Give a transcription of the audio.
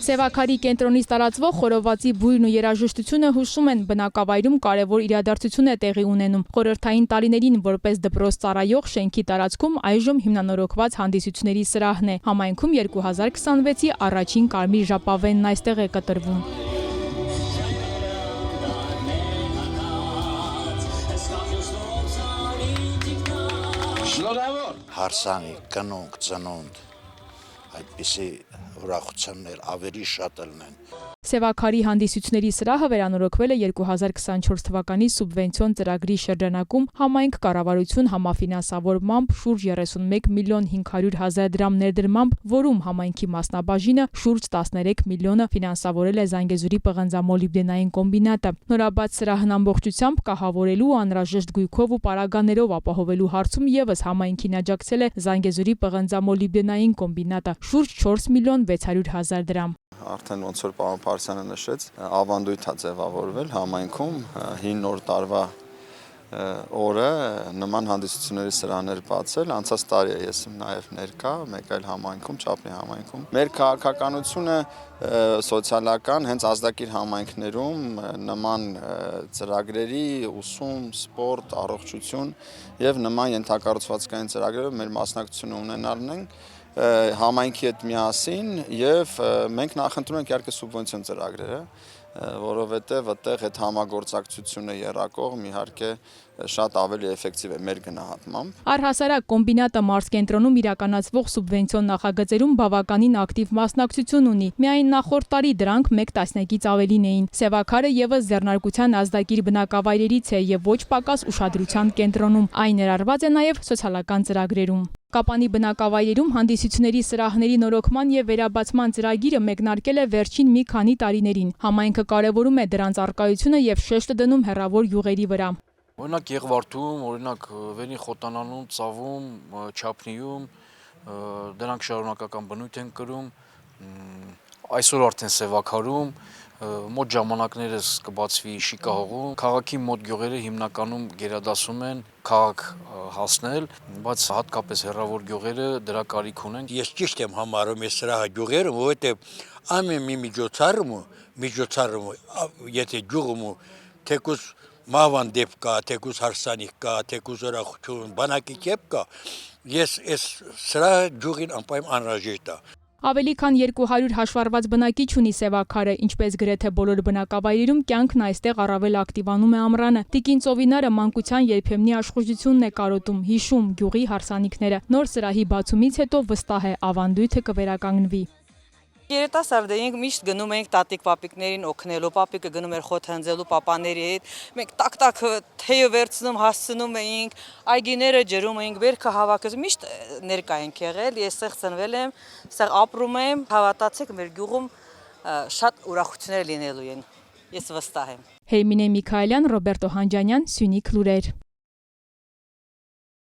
Սևաքարի կենտրոնից տարածվող խորովածի բույրն ու երաժշտությունը հուշում են բնակավայրում կարևոր իրադարձություն է տեղի ունենում։ Խորհրդային տարիներին որպես դպրոց ծառայող շենքի տարածքում այժմ հիմնանորոգված հանդիսությունների սրահն է։ Համայնքում 2026-ի առաջին կարմիր ժապավենն այստեղ է կտրվում։ Հարսանի, կնունք, ծնունդ, այդպիսի ուրախություններ ավելի շատ ելնեն։ Սևաքարի հանդիսությունների սրահը վերանորոգվել է 2024 թվականի սուբվենցիոն ծրագրի շրջանակում համայնք կառավարություն համաֆինանսավորմամբ շուրջ 31 միլիոն 500 հազար դրամ ներդրմամբ, որում համայնքի մասնաբաժինը շուրջ 13 միլիոնը ֆինանսավորել է Զանգեզուրի պղնձամոլիբդենային կոմբինատը։ Նորաբաց սրահն ամբողջությամբ կահավորելու անհրաժեշտ գույքով ու պարագաներով ապահովելու հարցում եւս համայնքին աջակցել է Զանգեզուրի պղնձամոլիբդենային կոմբինատը շուրջ 4 միլիոն 600 հազար դրամ։ Արդեն ոնց որ պարոն Փարսյանը նշեց, ավանդույթ է ձևավորվել համայնքում հին նոր տարվա օրը նման հանդիսությունների սրահներ բացել։ Անցած տարի է ես նաև ներկա, մեկ այլ համայնքում, Չապլի համայնքում։ Մեր քաղաքականությունը սոցիալական հենց ազդակիր համայնքներում նման ծրագրերի ուսում, սպորտ, առողջություն եւ նման ենթակառուցվածքային ծրագրերով մեր մասնակցությունը ունենալն են համայնքի հետ միասին եւ մենք նախընտրում ենք իհարկե սուբվենցիոն ծրագրերը, որովհետեւ այդտեղ այդ համագործակցությունը երրակողմ իհարկե շատ ավելի էֆեկտիվ է մեր գնահատմամբ։ Առհասարակ կոմբինատը մարզկենտրոնում իրականացվող սուբվենցիոն նախագծերում բավականին ակտիվ մասնակցություն ունի։ Միայն նախորդ տարի դրանք 1 տասնյակից ավելին էին։ Սևաքարը եւս ձեռնարկության ազդակիր բնակավայրերից է եւ ոչ պակաս ուշադրության կենտրոնում։ Այն ներառված է նաեւ սոցիալական ծրագրերում։ Կապանի բնակավայրերում հանդիսությունների սրահների նորոգման եւ վերաբացման ծրագիրը մեկնարկել է վերջին մի քանի տարիներին։ Համայնքը կարևորում է դրանց առկայությունը եւ շեշտը դնում հեռավոր յուղերի վրա։ Օրինակ Եղվարդում, օրինակ Վենի Խոտանանում, Ծավում, Չափնիում դրանք շարունակական բնույթ են կրում։ Այսօր արդեն Սևաքարում մոտ ժամանակներս կբացվի Շիկահողում։ Քաղաքի մոտ գյուղերը հիմնականում գերադասում են քաղաք հասնել, բայց հատկապես հեռավոր գյուղերը դրա կարիք ունեն։ Ես ճիշտ եմ համարում այս սրահը գյուղերը, որովհետև ամեն մի միջոցառումը, եթե գյուղում թեկուզ մահվան դեպք կա, թեկուզ հարսանիք կա, թեկուզ ուրախություն, բանակի կեփ կա, ես այս սրահը գյուղին անպայման անհրաժեշտ է։ Ավելի քան 200 հաշվառված բնակիչ ունի Սևաքարը, ինչպես գրեթե բոլոր բնակավայրերում կյանքն այստեղ առավել ակտիվանում է ամռանը։ Տիկին Ծովինարը մանկության երբեմնի աշխուժությունն է կարոտում, հիշում գյուղի հարսանիքները։ Նոր սրահի բացումից հետո վստահ է ավանդույթը կվերականգնվի։ Երիտասարդ էինք, միշտ գնում էինք տատիկ-պապիկներին օգնելու, պապիկը գնում էր խոտ հնձելու պապաների հետ, մենք տակ-տակ թեյը վերցնում, հասցնում էինք, այգիները ջրում էինք, բերքը հավաքել, միշտ ներկա ենք եղել, ես այստեղ ծնվել եմ, այստեղ ապրում եմ, հավատացեք, մեր գյուղում շատ ուրախություններ լինելու են, ես վստահ եմ։ Հերմինե Միքայելյան, Ռոբերտո Հանջանյան, Սյունիք լուրեր։